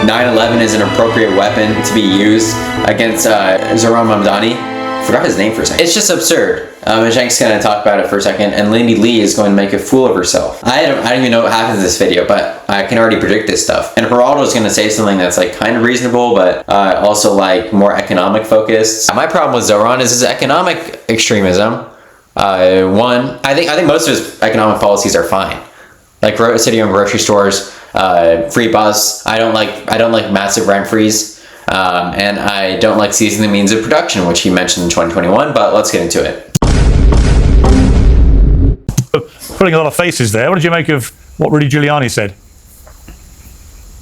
9/11 is an appropriate weapon to be used against Zoran Mamdani. I forgot his name for a second. It's just absurd. And Cenk's going to talk about it for a second, and Lindy Lee is going to make a fool of herself. I don't even know what happens in this video, but I can already predict this stuff. And Geraldo is going to say something that's like kind of reasonable, but also like more economic focused. My problem with Zoran is his economic extremism. One, I think most of his economic policies are fine, like city-owned grocery stores, free bus. I don't like massive rent freeze. And I don't like seizing the means of production, which he mentioned in 2021, but let's get into it. Putting a lot of faces there. What did you make of what Rudy Giuliani said?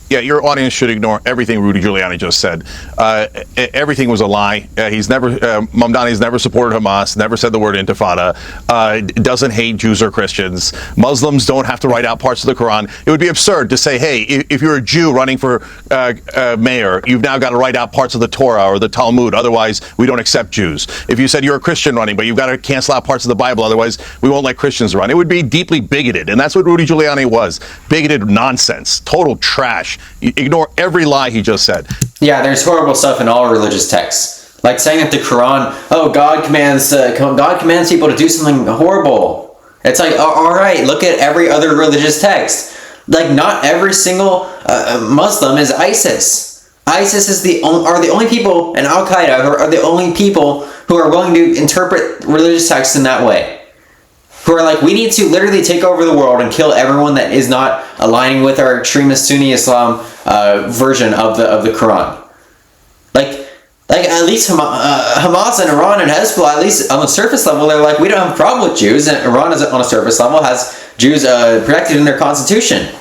Yeah, your audience should ignore everything Rudy Giuliani just said. Everything was a lie. Mamdani's never supported Hamas, never said the word intifada, doesn't hate Jews or Christians. Muslims don't have to write out parts of the Quran. It would be absurd to say, hey, if you're a Jew running for mayor, you've now got to write out parts of the Torah or the Talmud, otherwise we don't accept Jews. If you said you're a Christian running, but you've got to cancel out parts of the Bible, otherwise we won't let Christians run. It would be deeply bigoted, and that's what Rudy Giuliani was. Bigoted nonsense, total trash. You ignore every lie he just said. Yeah, there's horrible stuff in all religious texts, like saying that the Quran, God commands people to do something horrible. It's like, all right, look at every other religious text. Like, not every single Muslim is ISIS. ISIS are the only people, and Al Qaeda are the only people who are willing to interpret religious texts in that way. Who are like, we need to literally take over the world and kill everyone that is not aligning with our extremist Sunni Islam version of the Quran. Like at least Hamas and Iran and Hezbollah, at least on the surface level, they're like, we don't have a problem with Jews, and Iran is on a surface level has Jews protected in their constitution.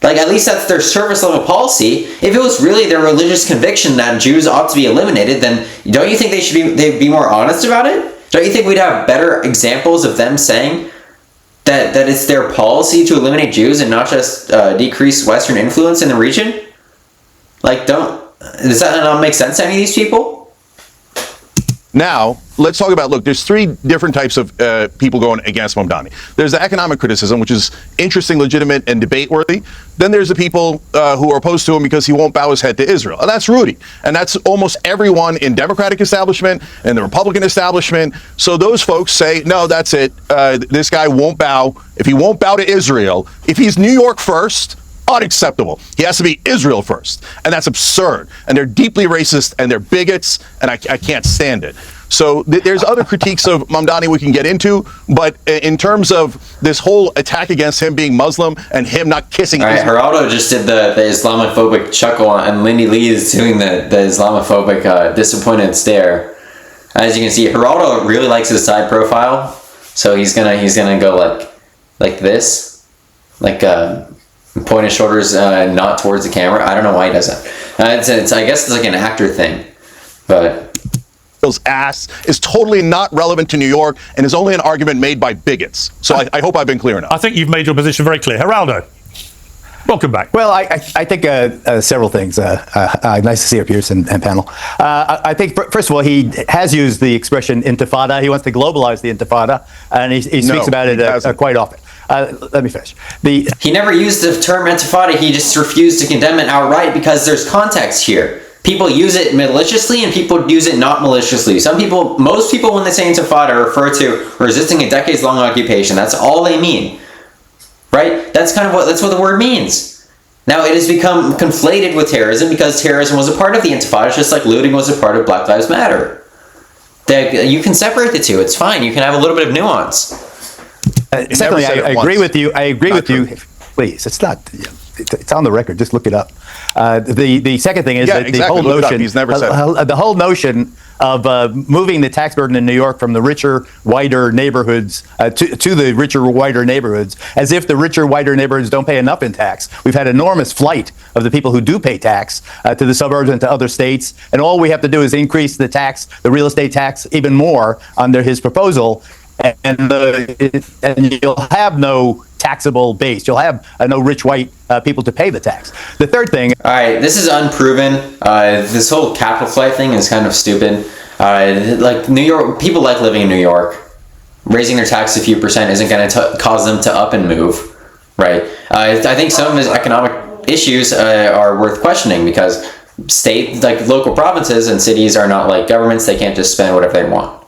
Like, at least that's their surface level policy. If it was really their religious conviction that Jews ought to be eliminated, then don't you think they'd be more honest about it? Don't you think we'd have better examples of them saying that it's their policy to eliminate Jews and not just decrease Western influence in the region? Like, does that not make sense to any of these people? Now, let's talk about, look, there's three different types of people going against Mamdani. There's the economic criticism, which is interesting, legitimate, and debate-worthy. Then there's the people who are opposed to him because he won't bow his head to Israel. And that's Rudy. And that's almost everyone in Democratic establishment and the Republican establishment. So those folks say, no, that's it. This guy won't bow. If he won't bow to Israel, if he's New York first, unacceptable. He has to be Israel first. And that's absurd. And they're deeply racist and they're bigots, and I can't stand it. So there's other critiques of Mamdani we can get into, but in terms of this whole attack against him being Muslim and him not kissing Israel. Geraldo just did the Islamophobic chuckle, and Lindy Lee is doing the Islamophobic disappointed stare. As you can see, Geraldo really likes his side profile, so he's gonna go like this, like point his shoulders not towards the camera. I don't know why he does that. I guess it's like an actor thing, but ass is totally not relevant to New York and is only an argument made by bigots. So I hope I've been clear enough. I think you've made your position very clear. Geraldo, welcome back. Well, I think several things. Nice to see you, Piers and panel. I think, first of all, he has used the expression intifada. He wants to globalize the intifada, and he speaks about it quite often. Let me finish. He never used the term intifada. He just refused to condemn it outright because there's context here. People use it maliciously and people use it not maliciously. Most people, when they say intifada, refer to resisting a decades-long occupation. That's all they mean, right? That's what the word means. Now, it has become conflated with terrorism because terrorism was a part of the intifada, just like looting was a part of Black Lives Matter. You can separate the two. It's fine. You can have a little bit of nuance. Secondly, I agree with you. I agree with you. Please, it's not. It's on the record. Just look it up. The second thing is that the whole notion. He's never said the whole notion of moving the tax burden in New York from the richer, whiter neighborhoods to the richer, whiter neighborhoods, as if the richer, whiter neighborhoods don't pay enough in tax. We've had enormous flight of the people who do pay tax to the suburbs and to other states, and all we have to do is increase the real estate tax, even more under his proposal, and you'll have no taxable base. You'll have no rich white people to pay the tax. The third thing. All right, this is unproven. This whole capital flight thing is kind of stupid. Like New York, people like living in New York. Raising their tax a few percent isn't going to cause them to up and move, right? I think some of his economic issues are worth questioning, because local provinces and cities are not like governments. They can't just spend whatever they want.